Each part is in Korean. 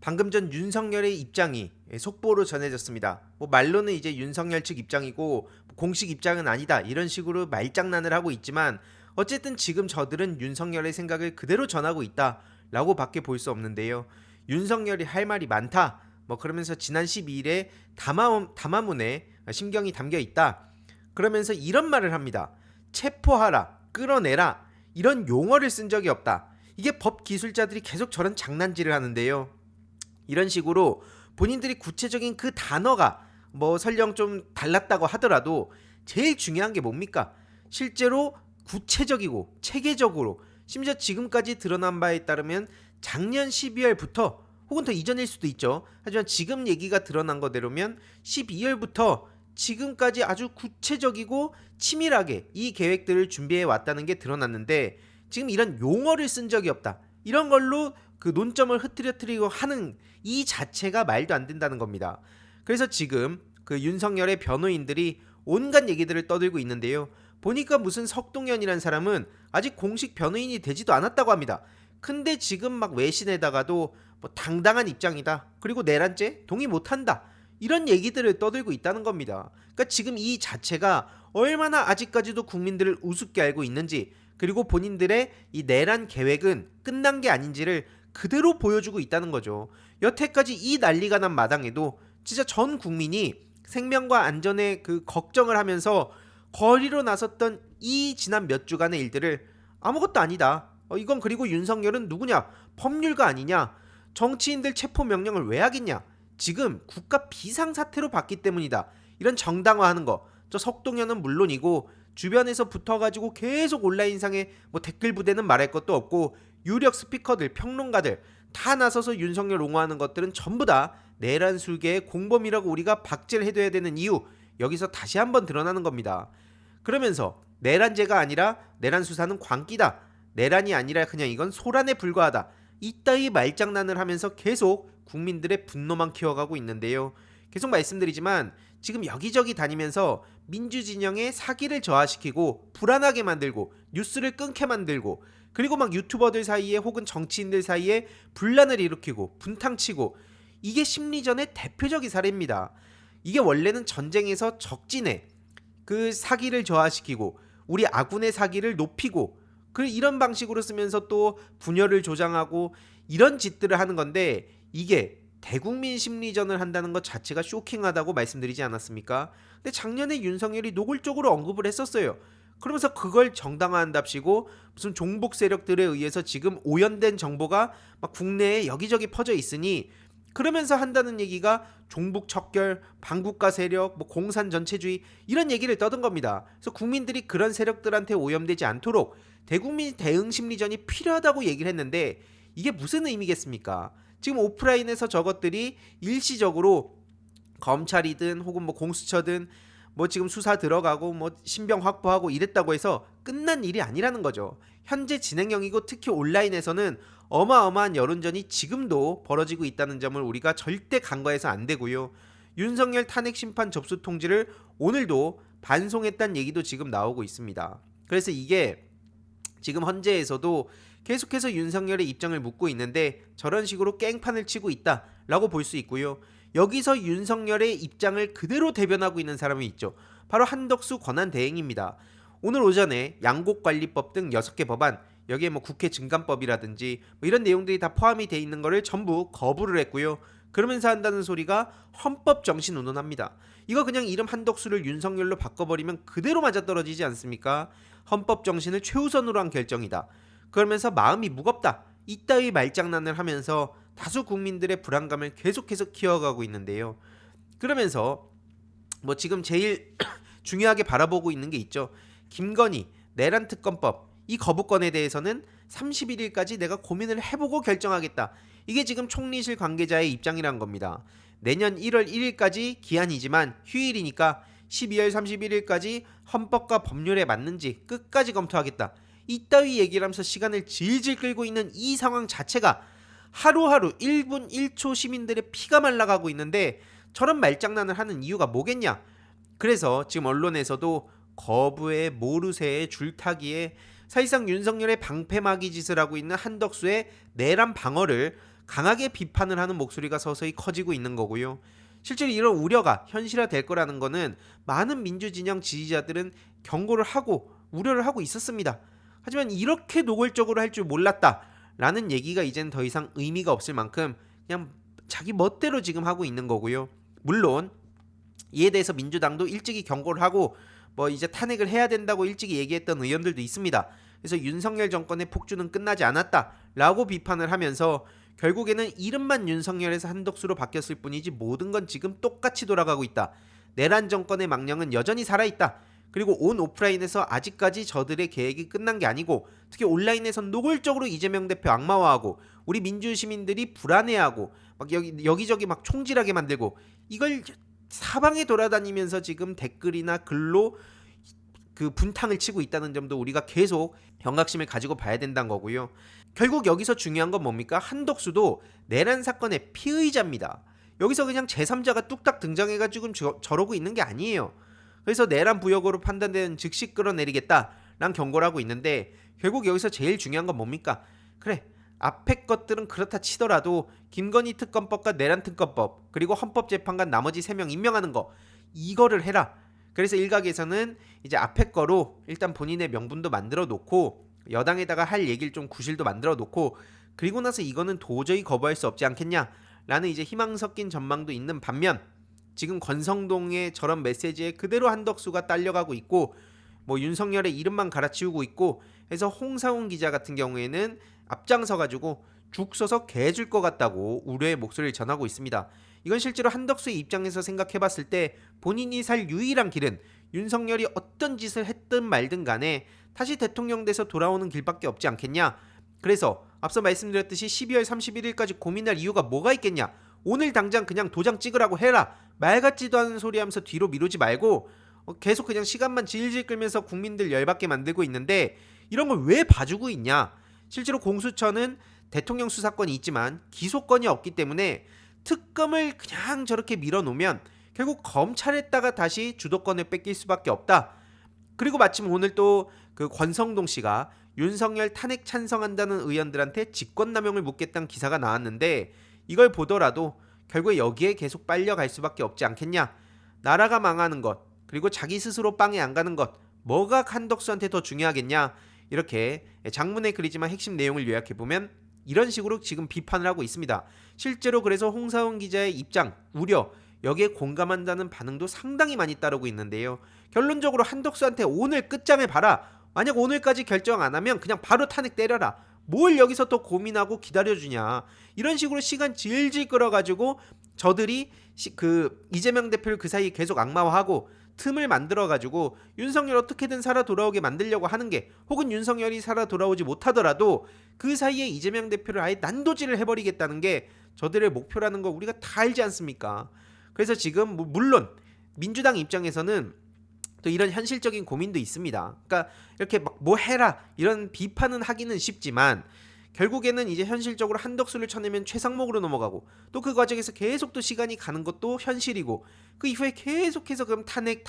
방금 전 윤석열의 입장이 속보로 전해졌습니다. 뭐 말로는 이제 윤석열 측 입장이고 공식 입장은 아니다 이런 식으로 말장난을 하고 있지만 어쨌든 지금 저들은 윤석열의 생각을 그대로 전하고 있다라고 밖에 볼 수 없는데요. 윤석열이 할 말이 많다. 뭐 그러면서 지난 12일에 담화문에 심경이 담겨 있다. 그러면서 이런 말을 합니다. 체포하라, 끌어내라 이런 용어를 쓴 적이 없다. 이게 법 기술자들이 계속 저런 장난질을 하는데요. 이런 식으로 본인들이 구체적인 그 단어가 뭐 설령 좀 달랐다고 하더라도 제일 중요한 게 뭡니까? 실제로 구체적이고 체계적으로 심지어 지금까지 드러난 바에 따르면 작년 12월부터 혹은 더 이전일 수도 있죠. 하지만 지금 얘기가 드러난 거대로면 12월부터 지금까지 아주 구체적이고 치밀하게 이 계획들을 준비해 왔다는 게 드러났는데 지금 이런 용어를 쓴 적이 없다. 이런 걸로 그 논점을 흐트러뜨리고 하는 이 자체가 말도 안 된다는 겁니다. 그래서 지금 그 윤석열의 변호인들이 온갖 얘기들을 떠들고 있는데요. 보니까 무슨 석동현이라는 사람은 아직 공식 변호인이 되지도 않았다고 합니다. 근데 지금 막 외신에다가도 뭐 당당한 입장이다. 그리고 내란죄 동의 못한다. 이런 얘기들을 떠들고 있다는 겁니다. 그러니까 지금 이 자체가 얼마나 아직까지도 국민들을 우습게 알고 있는지 그리고 본인들의 이 내란 계획은 끝난 게 아닌지를 그대로 보여주고 있다는 거죠. 여태까지 이 난리가 난 마당에도 진짜 전 국민이 생명과 안전에 그 걱정을 하면서 거리로 나섰던 이 지난 몇 주간의 일들을 아무것도 아니다. 이건 그리고 윤석열은 누구냐? 법률가 아니냐? 정치인들 체포 명령을 왜 하겠냐? 지금 국가 비상사태로 봤기 때문이다. 이런 정당화하는 거. 저 석동현은 물론이고 주변에서 붙어가지고 계속 온라인상에 뭐 댓글 부대는 말할 것도 없고 유력 스피커들, 평론가들 다 나서서 윤석열 옹호하는 것들은 전부 다 내란 술개의 공범이라고 우리가 박제를 해둬야 되는 이유 여기서 다시 한번 드러나는 겁니다. 그러면서 내란죄가 아니라 내란 수사는 광기다. 내란이 아니라 그냥 이건 소란에 불과하다. 이따위 말장난을 하면서 계속 국민들의 분노만 키워가고 있는데요. 계속 말씀드리지만 지금 여기저기 다니면서 민주진영의 사기를 저하시키고 불안하게 만들고 뉴스를 끊게 만들고 그리고 막 유튜버들 사이에 혹은 정치인들 사이에 분란을 일으키고 분탕치고 이게 심리전의 대표적인 사례입니다. 이게 원래는 전쟁에서 적진에 그 사기를 저하시키고 우리 아군의 사기를 높이고 이런 방식으로 쓰면서 또 분열을 조장하고 이런 짓들을 하는 건데 이게 대국민 심리전을 한다는 것 자체가 쇼킹하다고 말씀드리지 않았습니까? 근데 작년에 윤석열이 노골적으로 언급을 했었어요. 그러면서 그걸 정당화한답시고 무슨 종북 세력들에 의해서 지금 오연된 정보가 막 국내에 여기저기 퍼져 있으니 그러면서 한다는 얘기가 종북 척결, 반국가 세력, 뭐 공산 전체주의 이런 얘기를 떠든 겁니다. 그래서 국민들이 그런 세력들한테 오염되지 않도록 대국민 대응 심리전이 필요하다고 얘기를 했는데 이게 무슨 의미겠습니까? 지금 오프라인에서 저것들이 일시적으로 검찰이든 혹은 뭐 공수처든 뭐 지금 수사 들어가고 뭐 신병 확보하고 이랬다고 해서 끝난 일이 아니라는 거죠. 현재 진행형이고 특히 온라인에서는 어마어마한 여론전이 지금도 벌어지고 있다는 점을 우리가 절대 간과해서 안 되고요. 윤석열 탄핵 심판 접수 통지를 오늘도 반송했다는 얘기도 지금 나오고 있습니다. 그래서 이게 지금 헌재에서도 계속해서 윤석열의 입장을 묻고 있는데 저런 식으로 깽판을 치고 있다라고 볼 수 있고요. 여기서 윤석열의 입장을 그대로 대변하고 있는 사람이 있죠. 바로 한덕수 권한대행입니다. 오늘 오전에 양곡관리법 등 6개 법안 여기에 뭐 국회 증감법이라든지 뭐 이런 내용들이 다 포함이 돼 있는 거를 전부 거부를 했고요. 그러면서 한다는 소리가 헌법 정신 운운합니다. 이거 그냥 이름 한덕수를 윤석열로 바꿔버리면 그대로 맞아떨어지지 않습니까? 헌법 정신을 최우선으로 한 결정이다. 그러면서 마음이 무겁다. 이따위 말장난을 하면서 다수 국민들의 불안감을 계속해서 키워가고 있는데요. 그러면서 뭐 지금 제일 중요하게 바라보고 있는 게 있죠. 김건희 내란 특검법 이 거부권에 대해서는 31일까지 내가 고민을 해보고 결정하겠다. 이게 지금 총리실 관계자의 입장이란 겁니다. 내년 1월 1일까지 기한이지만 휴일이니까 12월 31일까지 헌법과 법률에 맞는지 끝까지 검토하겠다. 이따위 얘기를 하면서 시간을 질질 끌고 있는 이 상황 자체가 하루하루 1분 1초 시민들의 피가 말라가고 있는데 저런 말장난을 하는 이유가 뭐겠냐? 그래서 지금 언론에서도 거부에 모르쇠에 줄타기에 사실상 윤석열의 방패막이 짓을 하고 있는 한덕수의 내란 방어를 강하게 비판을 하는 목소리가 서서히 커지고 있는 거고요. 실제로 이런 우려가 현실화될 거라는 거는 많은 민주진영 지지자들은 경고를 하고 우려를 하고 있었습니다. 하지만 이렇게 노골적으로 할 줄 몰랐다라는 얘기가 이제는 더 이상 의미가 없을 만큼 그냥 자기 멋대로 지금 하고 있는 거고요. 물론 이에 대해서 민주당도 일찍이 경고를 하고 뭐 이제 탄핵을 해야 된다고 일찍이 얘기했던 의원들도 있습니다. 그래서 윤석열 정권의 폭주는 끝나지 않았다라고 비판을 하면서 결국에는 이름만 윤석열에서 한덕수로 바뀌었을 뿐이지 모든 건 지금 똑같이 돌아가고 있다. 내란 정권의 망령은 여전히 살아있다. 그리고 온 오프라인에서 아직까지 저들의 계획이 끝난 게 아니고 특히 온라인에선 노골적으로 이재명 대표 악마화하고 우리 민주시민들이 불안해하고 막 여기저기 막 총질하게 만들고 이걸 사방에 돌아다니면서 지금 댓글이나 글로 그 분탕을 치고 있다는 점도 우리가 계속 경각심을 가지고 봐야 된다는 거고요. 결국 여기서 중요한 건 뭡니까? 한덕수도 내란 사건의 피의자입니다. 여기서 그냥 제3자가 뚝딱 등장해가지고 저러고 있는 게 아니에요. 그래서 내란 부역으로 판단되는 즉시 끌어내리겠다라는 경고를 하고 있는데 결국 여기서 제일 중요한 건 뭡니까? 그래, 앞에 것들은 그렇다 치더라도 김건희 특검법과 내란 특검법 그리고 헌법재판관 나머지 3명 임명하는 거 이거를 해라. 그래서 일각에서는 이제 앞에 거로 일단 본인의 명분도 만들어 놓고 여당에다가 할 얘기를 좀 구실도 만들어 놓고 그리고 나서 이거는 도저히 거부할 수 없지 않겠냐라는 이제 희망 섞인 전망도 있는 반면 지금 권성동의 저런 메시지에 그대로 한덕수가 딸려가고 있고 뭐 윤석열의 이름만 갈아치우고 있고 해서 홍사훈 기자 같은 경우에는 앞장서가지고 죽 써서 개 줄 것 같다고 우려의 목소리를 전하고 있습니다. 이건 실제로 한덕수의 입장에서 생각해봤을 때 본인이 살 유일한 길은 윤석열이 어떤 짓을 했든 말든 간에 다시 대통령 돼서 돌아오는 길밖에 없지 않겠냐. 그래서 앞서 말씀드렸듯이 12월 31일까지 고민할 이유가 뭐가 있겠냐. 오늘 당장 그냥 도장 찍으라고 해라. 말 같지도 않은 소리 하면서 뒤로 미루지 말고 계속 그냥 시간만 질질 끌면서 국민들 열받게 만들고 있는데 이런 걸 왜 봐주고 있냐. 실제로 공수처는 대통령 수사권이 있지만 기소권이 없기 때문에 특검을 그냥 저렇게 밀어놓으면 결국 검찰에다가 다시 주도권을 뺏길 수밖에 없다. 그리고 마침 오늘 또 그 권성동 씨가 윤석열 탄핵 찬성한다는 의원들한테 직권남용을 묻겠다는 기사가 나왔는데 이걸 보더라도 결국에 여기에 계속 빨려갈 수밖에 없지 않겠냐. 나라가 망하는 것 그리고 자기 스스로 빵에 안 가는 것 뭐가 한덕수한테 더 중요하겠냐. 이렇게 장문에 그리지만 핵심 내용을 요약해보면 이런 식으로 지금 비판을 하고 있습니다. 실제로 그래서 홍사훈 기자의 입장, 우려 여기에 공감한다는 반응도 상당히 많이 따르고 있는데요. 결론적으로 한덕수한테 오늘 끝장을 봐라. 만약 오늘까지 결정 안 하면 그냥 바로 탄핵 때려라. 뭘 여기서 또 고민하고 기다려주냐. 이런 식으로 시간 질질 끌어가지고 저들이 그 이재명 대표를 그 사이에 계속 악마화하고 틈을 만들어가지고 윤석열 어떻게든 살아 돌아오게 만들려고 하는 게 혹은 윤석열이 살아 돌아오지 못하더라도 그 사이에 이재명 대표를 아예 난도질을 해버리겠다는 게 저들의 목표라는 거 우리가 다 알지 않습니까? 그래서 지금 물론 민주당 입장에서는 또 이런 현실적인 고민도 있습니다. 그러니까 이렇게 막 뭐 해라 이런 비판은 하기는 쉽지만 결국에는 이제 현실적으로 한덕수를 쳐내면 최상목으로 넘어가고 또 그 과정에서 계속 또 시간이 가는 것도 현실이고 그 이후에 계속해서 그럼 탄핵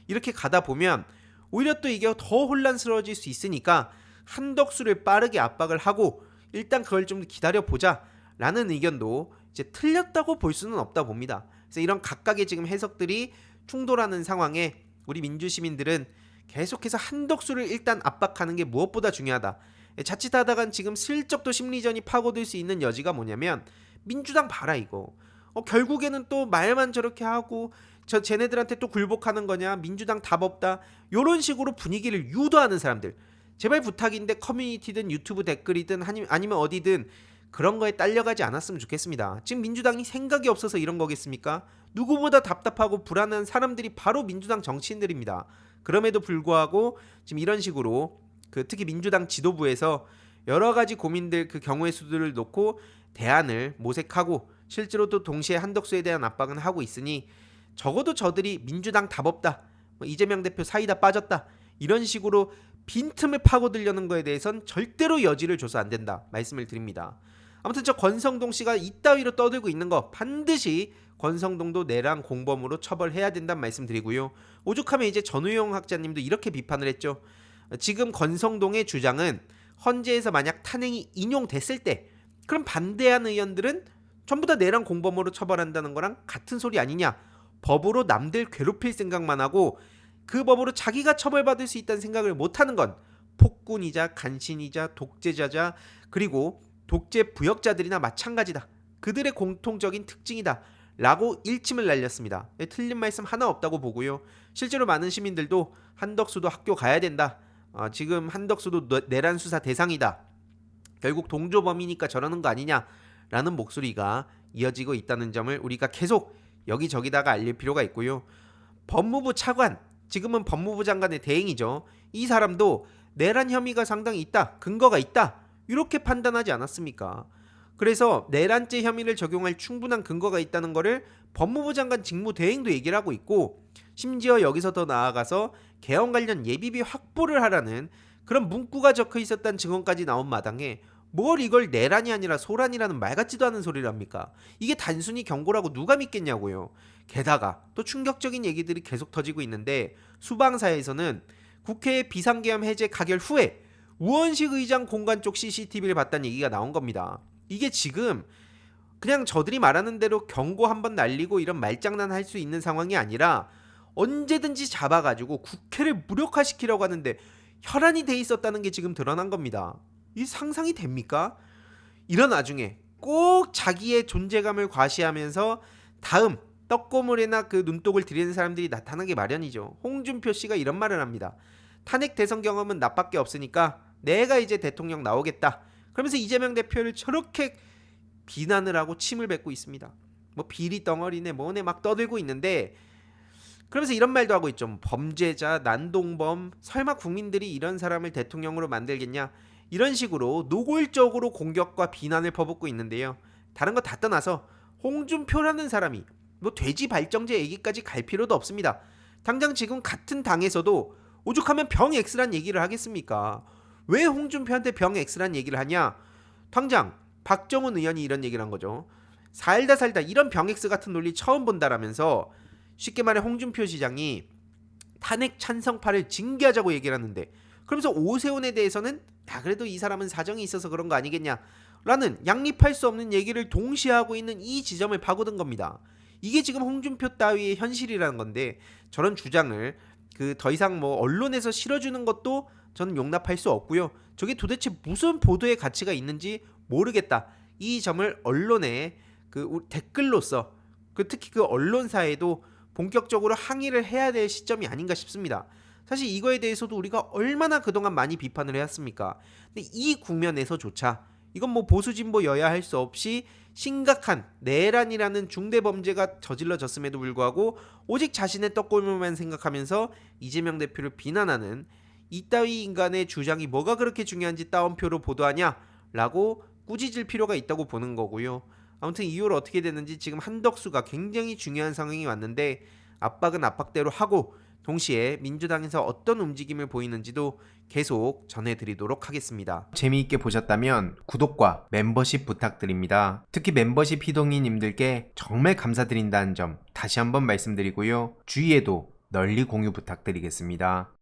이렇게 가다 보면 오히려 또 이게 더 혼란스러워질 수 있으니까 한덕수를 빠르게 압박을 하고 일단 그걸 좀 기다려보자 라는 의견도 이제 틀렸다고 볼 수는 없다 봅니다. 그래서 이런 각각의 지금 해석들이 충돌하는 상황에 우리 민주시민들은 계속해서 한덕수를 일단 압박하는 게 무엇보다 중요하다. 자칫하다간 지금 슬쩍 또 심리전이 파고들 수 있는 여지가 뭐냐면 민주당 봐라 이거. 결국에는 또 말만 저렇게 하고 쟤네들한테 또 굴복하는 거냐. 민주당 답 없다. 이런 식으로 분위기를 유도하는 사람들. 제발 부탁인데 커뮤니티든 유튜브 댓글이든 아니면 어디든 그런 거에 딸려가지 않았으면 좋겠습니다. 지금 민주당이 생각이 없어서 이런 거겠습니까? 누구보다 답답하고 불안한 사람들이 바로 민주당 정치인들입니다. 그럼에도 불구하고 지금 이런 식으로 특히 민주당 지도부에서 여러 가지 고민들 그 경우의 수들을 놓고 대안을 모색하고 실제로 또 동시에 한덕수에 대한 압박은 하고 있으니 적어도 저들이 민주당 답 없다. 이재명 대표 사이다 빠졌다. 이런 식으로 빈틈을 파고들려는 거에 대해선 절대로 여지를 줘서 안 된다. 말씀을 드립니다. 아무튼 저 권성동 씨가 이따위로 떠들고 있는 거 반드시 권성동도 내란 공범으로 처벌해야 된다는 말씀드리고요. 오죽하면 이제 전우용 학자님도 이렇게 비판을 했죠. 지금 권성동의 주장은 헌재에서 만약 탄핵이 인용됐을 때 그럼 반대한 의원들은 전부 다 내란 공범으로 처벌한다는 거랑 같은 소리 아니냐. 법으로 남들 괴롭힐 생각만 하고 그 법으로 자기가 처벌받을 수 있다는 생각을 못하는 건 폭군이자 간신이자 독재자자 그리고 독재 부역자들이나 마찬가지다. 그들의 공통적인 특징이다. 라고 일침을 날렸습니다. 틀린 말씀 하나 없다고 보고요. 실제로 많은 시민들도 한덕수도 학교 가야 된다. 지금 한덕수도 내란 수사 대상이다. 결국 동조범이니까 저러는 거 아니냐라는 목소리가 이어지고 있다는 점을 우리가 계속 여기저기다가 알릴 필요가 있고요. 법무부 차관, 지금은 법무부 장관의 대행이죠. 이 사람도 내란 혐의가 상당히 있다, 근거가 있다 이렇게 판단하지 않았습니까? 그래서 내란죄 혐의를 적용할 충분한 근거가 있다는 거를 법무부 장관 직무대행도 얘기를 하고 있고 심지어 여기서 더 나아가서 개헌 관련 예비비 확보를 하라는 그런 문구가 적혀 있었다는 증언까지 나온 마당에 뭘 이걸 내란이 아니라 소란이라는 말 같지도 않은 소리를 합니까? 이게 단순히 경고라고 누가 믿겠냐고요. 게다가 또 충격적인 얘기들이 계속 터지고 있는데 수방사에서는 국회 비상계엄 해제 가결 후에 우원식 의장 공간 쪽 CCTV를 봤다는 얘기가 나온 겁니다. 이게 지금 그냥 저들이 말하는 대로 경고 한번 날리고 이런 말장난 할 수 있는 상황이 아니라 언제든지 잡아가지고 국회를 무력화시키려고 하는데 혈안이 돼 있었다는 게 지금 드러난 겁니다. 이 상상이 됩니까? 이런 와중에 꼭 자기의 존재감을 과시하면서 다음 떡고물이나 그 눈독을 들이는 사람들이 나타나기 마련이죠. 홍준표 씨가 이런 말을 합니다. 탄핵 대선 경험은 나밖에 없으니까 내가 이제 대통령 나오겠다. 그러면서 이재명 대표를 저렇게 비난을 하고 침을 뱉고 있습니다. 뭐 비리 덩어리네 뭐네 막 떠들고 있는데 그러면서 이런 말도 하고 있죠. 범죄자, 난동범, 설마 국민들이 이런 사람을 대통령으로 만들겠냐? 이런 식으로 노골적으로 공격과 비난을 퍼붓고 있는데요. 다른 거 다 떠나서 홍준표라는 사람이 뭐 돼지 발정제 얘기까지 갈 필요도 없습니다. 당장 지금 같은 당에서도 오죽하면 병 X란 얘기를 하겠습니까? 왜 홍준표한테 병 X란 얘기를 하냐? 당장 박정훈 의원이 이런 얘기를 한 거죠. 살다 이런 병 X 같은 논리 처음 본다라면서 쉽게 말해 홍준표 시장이 탄핵 찬성파를 징계하자고 얘기를 하는데 그러면서 오세훈에 대해서는 야 그래도 이 사람은 사정이 있어서 그런 거 아니겠냐 라는 양립할 수 없는 얘기를 동시에 하고 있는 이 지점을 파고든 겁니다. 이게 지금 홍준표 따위의 현실이라는 건데 저런 주장을 더 이상 뭐 언론에서 실어주는 것도 저는 용납할 수 없고요. 저게 도대체 무슨 보도의 가치가 있는지 모르겠다. 이 점을 언론에 댓글로서 특히 그 언론사에도 본격적으로 항의를 해야 될 시점이 아닌가 싶습니다. 사실 이거에 대해서도 우리가 얼마나 그동안 많이 비판을 해왔습니까? 근데 이 국면에서조차 이건 뭐 보수 진보 여야 할 수 없이 심각한 내란이라는 중대 범죄가 저질러졌음에도 불구하고 오직 자신의 떡골물만 생각하면서 이재명 대표를 비난하는 이따위 인간의 주장이 뭐가 그렇게 중요한지 따옴표로 보도하냐라고 꾸짖을 필요가 있다고 보는 거고요. 아무튼 이후로 어떻게 됐는지 지금 한덕수가 굉장히 중요한 상황이 왔는데 압박은 압박대로 하고 동시에 민주당에서 어떤 움직임을 보이는지도 계속 전해드리도록 하겠습니다. 재미있게 보셨다면 구독과 멤버십 부탁드립니다. 특히 멤버십 희동이님들께 정말 감사드린다는 점 다시 한번 말씀드리고요. 주위에도 널리 공유 부탁드리겠습니다.